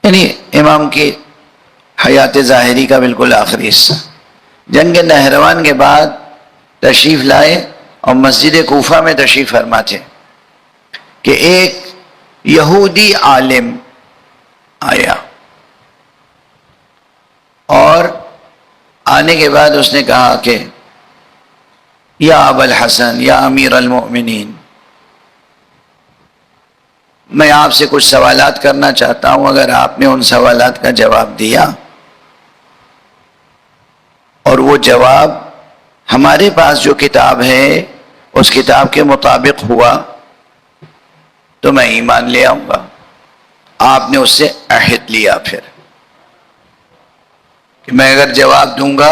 یعنی امام کی حیات ظاہری کا بالکل آخری حصہ. جنگ نہروان کے بعد تشریف لائے اور مسجد کوفہ میں تشریف فرما تھے کہ ایک یہودی عالم آیا، اور آنے کے بعد اس نے کہا کہ یا ابا الحسن، یا امیر المؤمنین، میں آپ سے کچھ سوالات کرنا چاہتا ہوں، اگر آپ نے ان سوالات کا جواب دیا اور وہ جواب ہمارے پاس جو کتاب ہے اس کتاب کے مطابق ہوا تو میں ایمان لے آؤں گا. آپ نے اس سے عہد لیا پھر کہ میں اگر جواب دوں گا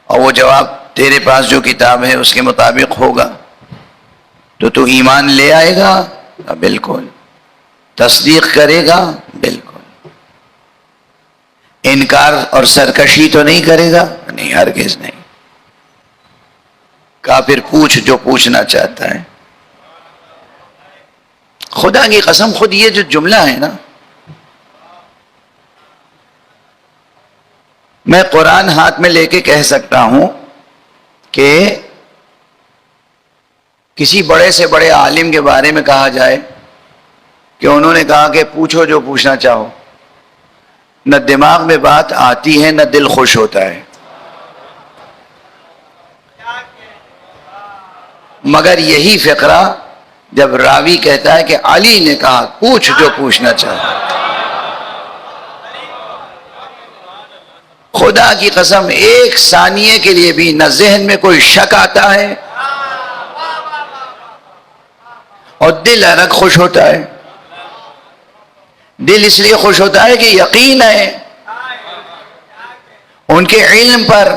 اور وہ جواب تیرے پاس جو کتاب ہے اس کے مطابق ہوگا تو ایمان لے آئے گا. بالکل. تصدیق کرے گا؟ بالکل. انکار اور سرکشی تو نہیں کرے گا؟ نہیں، ہرگز نہیں. کافر پوچھ جو پوچھنا چاہتا ہے. خدا کی قسم، خود یہ جو جملہ ہے نا، میں قرآن ہاتھ میں لے کے کہہ سکتا ہوں کہ کسی بڑے سے بڑے عالم کے بارے میں کہا جائے کہ انہوں نے کہا کہ پوچھو جو پوچھنا چاہو، نہ دماغ میں بات آتی ہے نہ دل خوش ہوتا ہے. مگر یہی فقرہ جب راوی کہتا ہے کہ علی نے کہا پوچھ جو پوچھنا چاہو، خدا کی قسم ایک ثانیے کے لیے بھی نہ ذہن میں کوئی شک آتا ہے اور دل الگ خوش ہوتا ہے. دل اس لیے خوش ہوتا ہے کہ یقین ہے ان کے علم پر،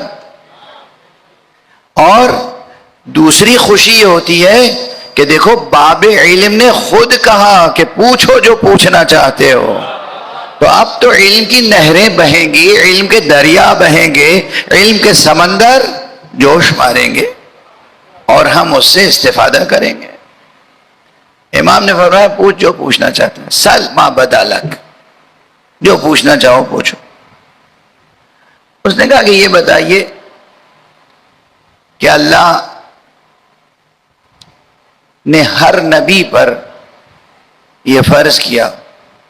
اور دوسری خوشی یہ ہوتی ہے کہ دیکھو باب علم نے خود کہا کہ پوچھو جو پوچھنا چاہتے ہو. تو اب تو علم کی نہریں بہیں گی، علم کے دریا بہیں گے، علم کے سمندر جوش ماریں گے اور ہم اس سے استفادہ کریں گے. امام نے فرمایا پوچھ جو پوچھنا چاہتا ہے، سل ما بدا لک، جو پوچھنا چاہو پوچھو. اس نے کہا کہ یہ بتائیے کہ اللہ نے ہر نبی پر یہ فرض کیا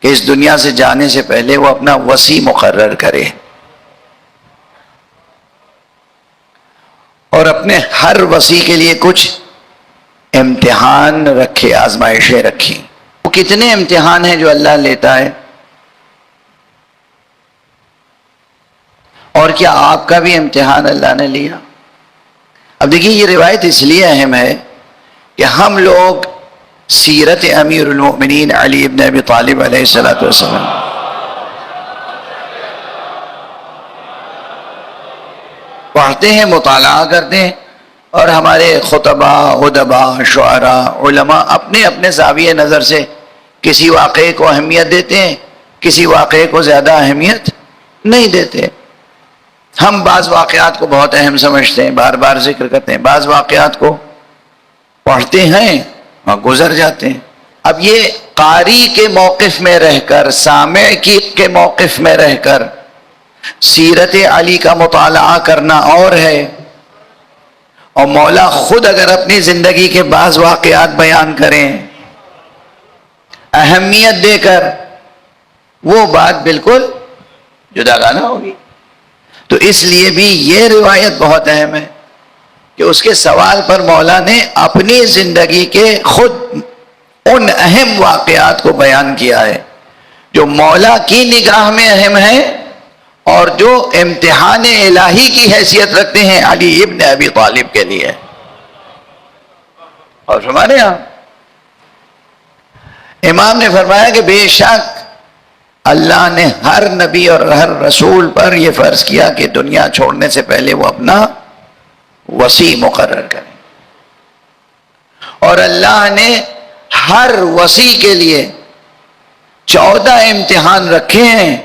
کہ اس دنیا سے جانے سے پہلے وہ اپنا وصی مقرر کرے اور اپنے ہر وصی کے لیے کچھ امتحان رکھے، آزمائشیں رکھی. وہ کتنے امتحان ہیں جو اللہ لیتا ہے؟ اور کیا آپ کا بھی امتحان اللہ نے لیا؟ اب دیکھیے یہ روایت اس لیے اہم ہے کہ ہم لوگ سیرت امیر المؤمنین علی ابن ابی طالب علیہ السلام پڑھتے ہیں، مطالعہ کرتے ہیں، اور ہمارے خطباء، ادباء، شعراء، علماء اپنے اپنے زاویہ نظر سے کسی واقعے کو اہمیت دیتے ہیں، کسی واقعے کو زیادہ اہمیت نہیں دیتے. ہم بعض واقعات کو بہت اہم سمجھتے ہیں، بار بار ذکر کرتے ہیں، بعض واقعات کو پڑھتے ہیں اور گزر جاتے ہیں. اب یہ قاری کے موقف میں رہ کر، سامع کے موقف میں رہ کر سیرت علی کا مطالعہ کرنا اور ہے، اور مولا خود اگر اپنی زندگی کے بعض واقعات بیان کریں اہمیت دے کر، وہ بات بالکل جداگانہ ہوگی. تو اس لیے بھی یہ روایت بہت اہم ہے کہ اس کے سوال پر مولا نے اپنی زندگی کے خود ان اہم واقعات کو بیان کیا ہے جو مولا کی نگاہ میں اہم ہے اور جو امتحان الہی کی حیثیت رکھتے ہیں علی ابن ابی طالب کے لیے. اور ہمارے یہاں امام نے فرمایا کہ بے شک اللہ نے ہر نبی اور ہر رسول پر یہ فرض کیا کہ دنیا چھوڑنے سے پہلے وہ اپنا وصی مقرر کریں، اور اللہ نے ہر وصی کے لیے 14 امتحان رکھے ہیں.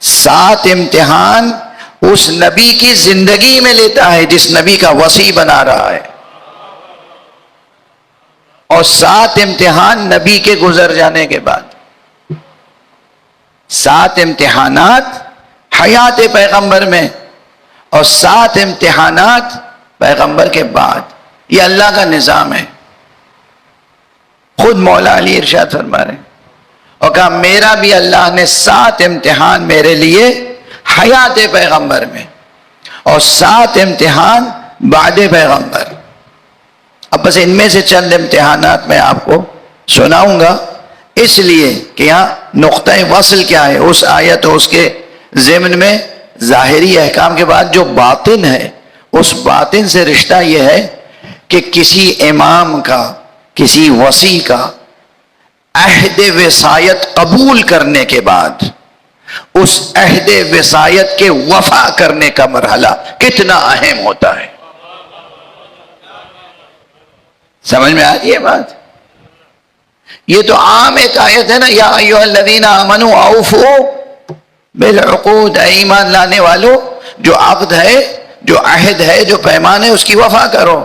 7 امتحان اس نبی کی زندگی میں لیتا ہے جس نبی کا وصی بنا رہا ہے، اور 7 امتحان نبی کے گزر جانے کے بعد. 7 امتحانات حیات پیغمبر میں اور 7 امتحانات پیغمبر کے بعد. یہ اللہ کا نظام ہے. خود مولا علی ارشاد فرما رہے ہیں اور کہا میرا بھی اللہ نے 7 امتحان میرے لیے حیات پیغمبر میں اور 7 امتحان بعد پیغمبر. اب بس ان میں سے چند امتحانات میں آپ کو سناؤں گا، اس لیے کہ یہاں نقطہ وصل کیا ہے اس آیت اور اس کے ضمن میں ظاہری احکام کے بعد جو باطن ہے، اس باطن سے رشتہ یہ ہے کہ کسی امام کا، کسی وصی کا عہد وصایت قبول کرنے کے بعد اس عہد وصایت کے وفا کرنے کا مرحلہ کتنا اہم ہوتا ہے. سمجھ میں آ رہی ہے بات؟ یہ تو عام ایک آیت ہے نا، یا ایھا الذین آمنوا اوفوا بالعقود، اے ایمان لانے والو جو عقد ہے، جو عہد ہے، جو پیمان ہے، اس کی وفا کرو.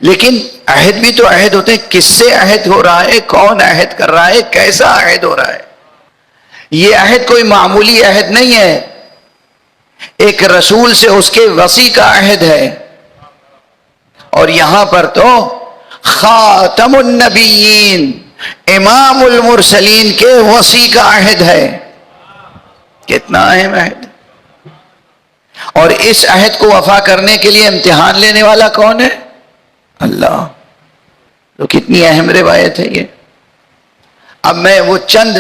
لیکن عہد بھی تو عہد ہوتے ہیں. کس سے عہد ہو رہا ہے، کون عہد کر رہا ہے، کیسا عہد ہو رہا ہے؟ یہ عہد کوئی معمولی عہد نہیں ہے. ایک رسول سے اس کے وصی کا عہد ہے، اور یہاں پر تو خاتم النبیین امام المرسلین کے وصی کا عہد ہے. کتنا اہم عہد. اور اس عہد کو وفا کرنے کے لیے امتحان لینے والا کون ہے؟ اللہ. تو کتنی اہم روایت ہے یہ. اب میں وہ چند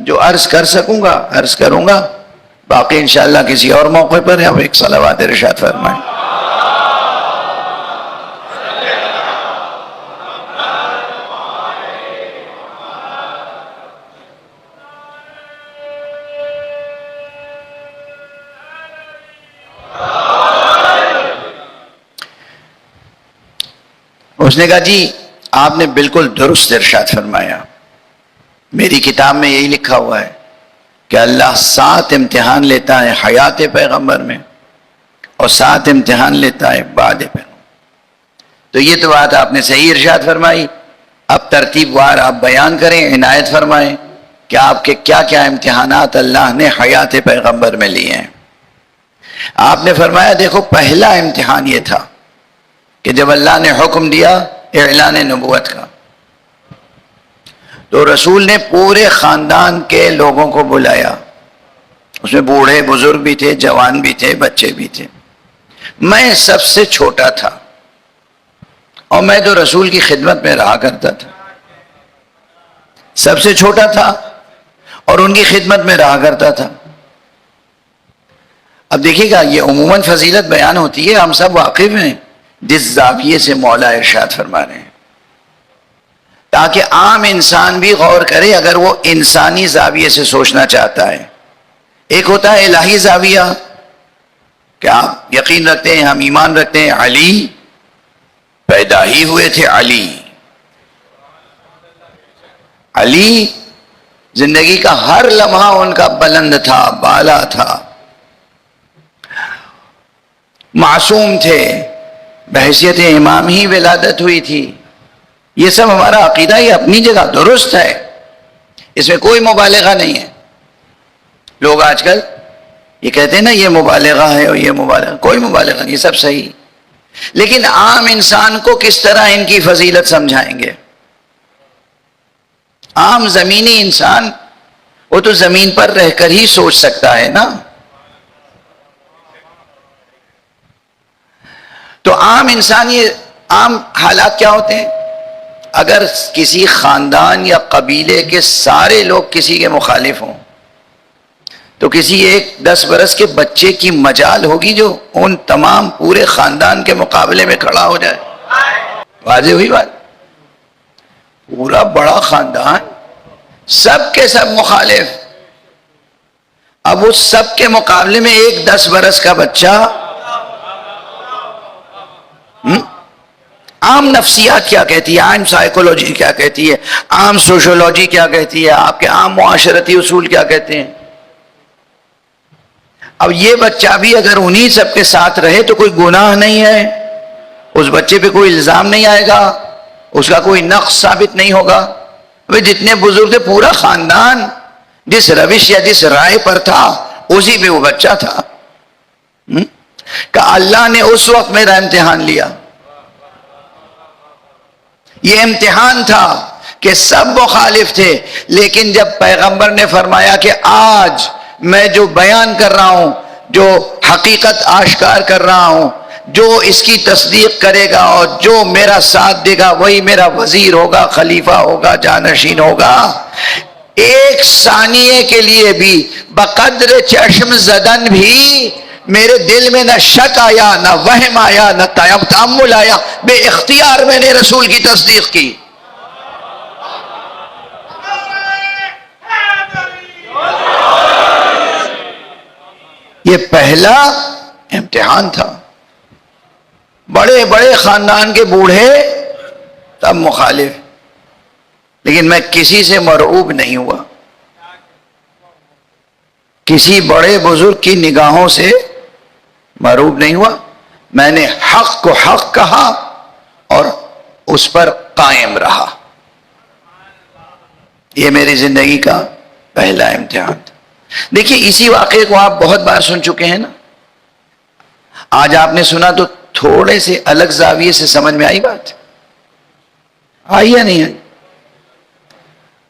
جو عرض کر سکوں گا عرض کروں گا، باقی انشاءاللہ کسی اور موقع پر آپ ایک صلوات ارشاد فرمائیں. اس نے کہا جی آپ نے بالکل درست ارشاد فرمایا، میری کتاب میں یہی لکھا ہوا ہے کہ اللہ 7 امتحان لیتا ہے حیات پیغمبر میں اور 7 امتحان لیتا ہے بعد پیغمبر. تو یہ تو بات آپ نے صحیح ارشاد فرمائی. اب ترتیب وار آپ بیان کریں، عنایت فرمائیں کہ آپ کے کیا کیا امتحانات اللہ نے حیات پیغمبر میں لیے ہیں. آپ نے فرمایا دیکھو پہلا امتحان یہ تھا کہ جب اللہ نے حکم دیا اعلان نبوت کا تو رسول نے پورے خاندان کے لوگوں کو بلایا. اس میں بوڑھے بزرگ بھی تھے، جوان بھی تھے، بچے بھی تھے. میں سب سے چھوٹا تھا اور میں تو رسول کی خدمت میں رہا کرتا تھا. سب سے چھوٹا تھا اور ان کی خدمت میں رہا کرتا تھا. اب دیکھیے گا یہ عموماً فضیلت بیان ہوتی ہے، ہم سب واقف ہیں جس زاویے سے مولا ارشاد فرما رہے ہیں، تاکہ عام انسان بھی غور کرے اگر وہ انسانی زاویے سے سوچنا چاہتا ہے. ایک ہوتا ہے الہی زاویہ کہ آپ یقین رکھتے ہیں، ہم ایمان رکھتے ہیں علی پیدا ہی ہوئے تھے. علی زندگی کا ہر لمحہ ان کا بلند تھا، بالا تھا، معصوم تھے، بحیثیت امام ہی ولادت ہوئی تھی. یہ سب ہمارا عقیدہ یہ اپنی جگہ درست ہے، اس میں کوئی مبالغہ نہیں ہے. لوگ آج کل یہ کہتے ہیں نا یہ مبالغہ ہے اور یہ مبالغہ، کوئی مبالغہ نہیں، یہ سب صحیح. لیکن عام انسان کو کس طرح ان کی فضیلت سمجھائیں گے؟ عام زمینی انسان وہ تو زمین پر رہ کر ہی سوچ سکتا ہے نا. تو عام انسان یہ عام حالات کیا ہوتے ہیں؟ اگر کسی خاندان یا قبیلے کے سارے لوگ کسی کے مخالف ہوں تو کسی ایک 10 برس کے بچے کی مجال ہوگی جو ان تمام پورے خاندان کے مقابلے میں کھڑا ہو جائے. واضح ہوئی بات؟ پورا بڑا خاندان سب کے سب مخالف، اب اس سب کے مقابلے میں ایک 10 برس کا بچہ. عام نفسیات کیا کہتی ہے، عام سائیکولوجی کیا کہتی ہے، عام سوشولوجی کیا کہتی ہے، آپ کے عام معاشرتی اصول کیا کہتے ہیں؟ اب یہ بچہ بھی اگر انہی سب کے ساتھ رہے تو کوئی گناہ نہیں ہے، اس بچے پہ کوئی الزام نہیں آئے گا، اس کا کوئی نقص ثابت نہیں ہوگا. جتنے بزرگ تھے پورا خاندان جس روش یا جس رائے پر تھا اسی پہ وہ بچہ تھا. کہ اللہ نے اس وقت میرا امتحان لیا. یہ امتحان تھا کہ سب مخالف تھے، لیکن جب پیغمبر نے فرمایا کہ آج میں جو بیان کر رہا ہوں، جو حقیقت آشکار کر رہا ہوں، جو اس کی تصدیق کرے گا اور جو میرا ساتھ دے گا وہی میرا وزیر ہوگا، خلیفہ ہوگا، جانشین ہوگا. ایک ثانیے کے لیے بھی بقدر چشم زدن بھی میرے دل میں نہ شک آیا، نہ وہم آیا، نہ تأمل آیا. بے اختیار میں نے رسول کی تصدیق کی. یہ پہلا امتحان تھا. بڑے بڑے خاندان کے بوڑھے تب مخالف، لیکن میں کسی سے مرعوب نہیں ہوا، کسی بڑے بزرگ کی نگاہوں سے مرعوب نہیں ہوا. میں نے حق کو حق کہا اور اس پر قائم رہا. یہ میری زندگی کا پہلا امتحان تھا. دیکھیے اسی واقعے کو آپ بہت بار سن چکے ہیں نا. آج آپ نے سنا تو تھوڑے سے الگ زاویے سے سمجھ میں آئی بات؟ آئی یا نہیں آئی؟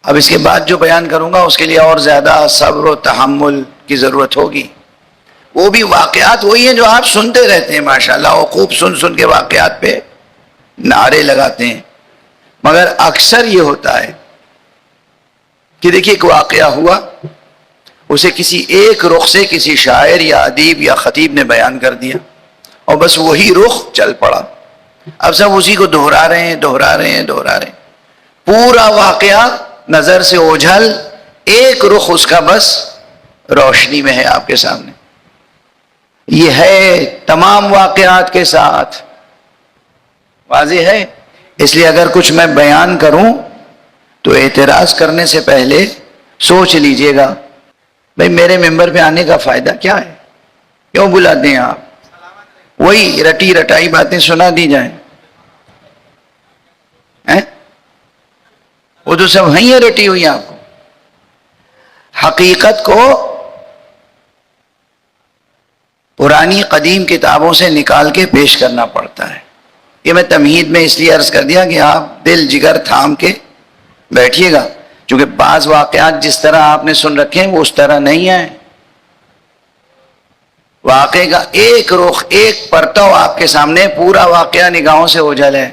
اب اس کے بعد جو بیان کروں گا اس کے لیے اور زیادہ صبر و تحمل کی ضرورت ہوگی. وہ بھی واقعات وہی ہیں جو آپ سنتے رہتے ہیں ماشاءاللہ، وہ خوب سن کے واقعات پہ نعرے لگاتے ہیں. مگر اکثر یہ ہوتا ہے کہ دیکھیے ایک واقعہ ہوا، اسے کسی ایک رخ سے کسی شاعر یا ادیب یا خطیب نے بیان کر دیا اور بس وہی رخ چل پڑا. اب سب اسی کو دہرا رہے ہیں. پورا واقعہ نظر سے اوجھل، ایک رخ اس کا بس روشنی میں ہے آپ کے سامنے. یہ ہے تمام واقعات کے ساتھ، واضح ہے. اس لیے اگر کچھ میں بیان کروں تو اعتراض کرنے سے پہلے سوچ لیجئے گا بھئی میرے ممبر پہ آنے کا فائدہ کیا ہے؟ کیوں بلاتے ہیں آپ؟ وہی رٹی رٹائی باتیں سنا دی جائیں. وہ تو سب ہیں رٹی ہوئی. آپ کو حقیقت کو پرانی قدیم کتابوں سے نکال کے پیش کرنا پڑتا ہے. یہ میں تمہید میں اس لیے عرض کر دیا کہ آپ دل جگر تھام کے بیٹھیے گا، چونکہ بعض واقعات جس طرح آپ نے سن رکھے ہیں وہ اس طرح نہیں ہیں. واقعے کا ایک رخ، ایک پرتو آپ کے سامنے، پورا واقعہ نگاہوں سے اوجھل ہے.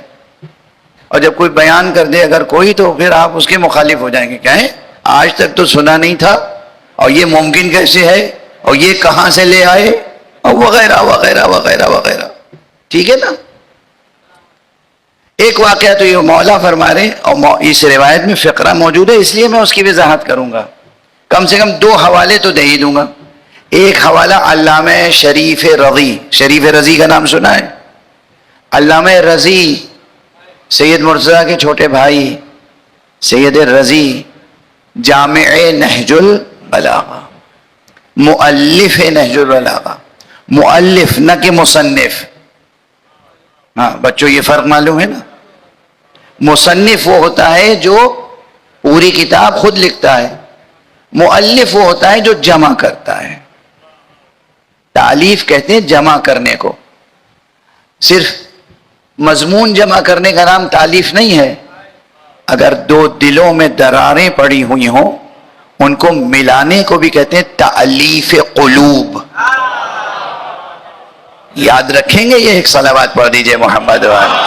اور جب کوئی بیان کر دے اگر کوئی تو پھر آپ اس کے مخالف ہو جائیں گے. کہیں آج تک تو سنا نہیں تھا، اور یہ ممکن کیسے ہے، اور یہ کہاں سے لے آئے، اور وغیرہ وغیرہ وغیرہ وغیرہ. ٹھیک ہے نا. ایک واقعہ تو یہ مولا فرما رہے، اور اس روایت میں فقرہ موجود ہے اس لیے میں اس کی وضاحت کروں گا. کم سے کم 2 حوالے تو دے ہی دوں گا. ایک حوالہ علامہ شریف رضی. شریف رضی کا نام سنا ہے؟ علامہ رضی سید مرتضیٰ کے چھوٹے بھائی سید رضی، جامع نہج البلاغہ، مؤلف نہج البلاغہ. مؤلف نہ کہ مصنف. ہاں بچوں یہ فرق معلوم ہے نا. مصنف وہ ہوتا ہے جو پوری کتاب خود لکھتا ہے، مؤلف وہ ہوتا ہے جو جمع کرتا ہے. تالیف کہتے ہیں جمع کرنے کو. صرف مضمون جمع کرنے کا نام تالیف نہیں ہے. اگر 2 دلوں میں دراریں پڑی ہوئی ہوں ان کو ملانے کو بھی کہتے ہیں تالیف قلوب. یاد رکھیں گے یہ؟ ایک صلوات پڑھ دیجئے محمد وآلہ.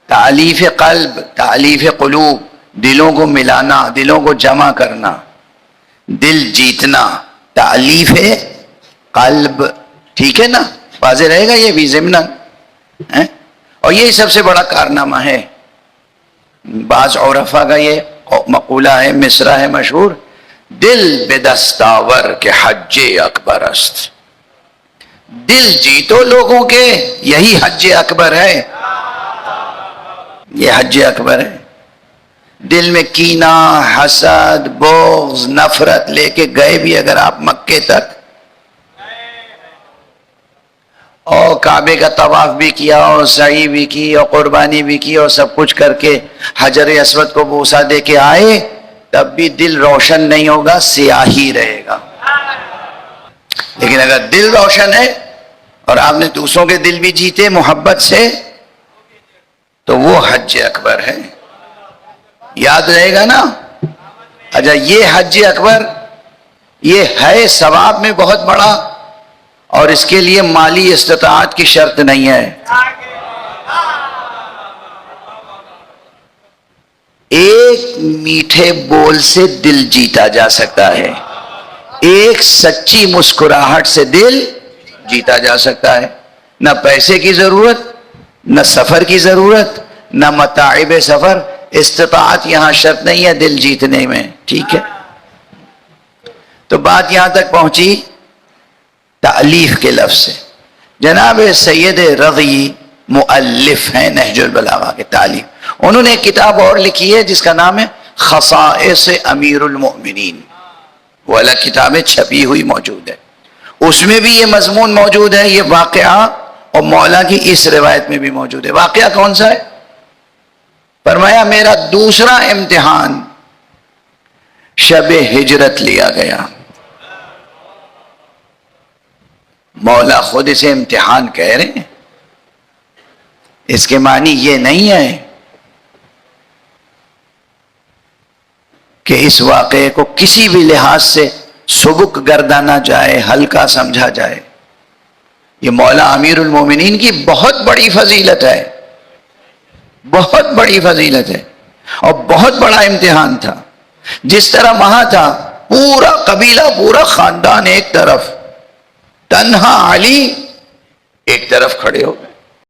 تالیف قلب، تالیف قلوب، دلوں کو ملانا، دلوں کو جمع کرنا، دل جیتنا. تالیف قلب. ٹھیک ہے نا، واضح رہے گا یہ بھی ضمناً. اور یہی سب سے بڑا کارنامہ ہے. بعض عرفا کا یہ مقولہ ہے، مصرع ہے مشہور، دل بے دستاور کے حج اکبر است. دل جیتو لوگوں کے، یہی حج اکبر ہے. یہ حج اکبر ہے. دل میں کینہ، حسد، بغض، نفرت لے کے گئے بھی اگر آپ مکے تک، اور کعبے کا طواف بھی کیا اور سعی بھی کی اور قربانی بھی کی اور سب کچھ کر کے حجر اسود کو بوسہ دے کے آئے، تب بھی دل روشن نہیں ہوگا، سیاہی رہے گا۔ لیکن اگر دل روشن ہے اور آپ نے دوسروں کے دل بھی جیتے محبت سے، تو وہ حج اکبر ہے، یاد رہے گا نا۔ اچھا، یہ حج اکبر یہ ہے ثواب میں بہت بڑا، اور اس کے لیے مالی استطاعت کی شرط نہیں ہے۔ ایک میٹھے بول سے دل جیتا جا سکتا ہے، ایک سچی مسکراہٹ سے دل جیتا جا سکتا ہے۔ نہ پیسے کی ضرورت، نہ سفر کی ضرورت، نہ متاعب سفر، استطاعت یہاں شرط نہیں ہے دل جیتنے میں، ٹھیک ہے۔ تو بات یہاں تک پہنچی تألیف کے لفظ سے۔ جناب سید رضی مؤلف ہیں نہج البلاغہ کے تالیف، انہوں نے ایک کتاب اور لکھی ہے جس کا نام ہے خصائص امیر المؤمنین، وہ الگ کتابیں چھپی ہوئی موجود ہے، اس میں بھی یہ مضمون موجود ہے، یہ واقعہ، اور مولا کی اس روایت میں بھی موجود ہے۔ واقعہ کون سا ہے؟ فرمایا میرا دوسرا امتحان شب ہجرت لیا گیا۔ مولا خود اسے امتحان کہہ رہے ہیں، اس کے معنی یہ نہیں ہے کہ اس واقعے کو کسی بھی لحاظ سے سبک گردانا جائے، ہلکا سمجھا جائے۔ یہ مولا امیر المومنین کی بہت بڑی فضیلت ہے، بہت بڑی فضیلت ہے، اور بہت بڑا امتحان تھا۔ جس طرح وہاں تھا پورا قبیلہ، پورا خاندان ایک طرف، تنہا علی ایک طرف کھڑے ہو گئے،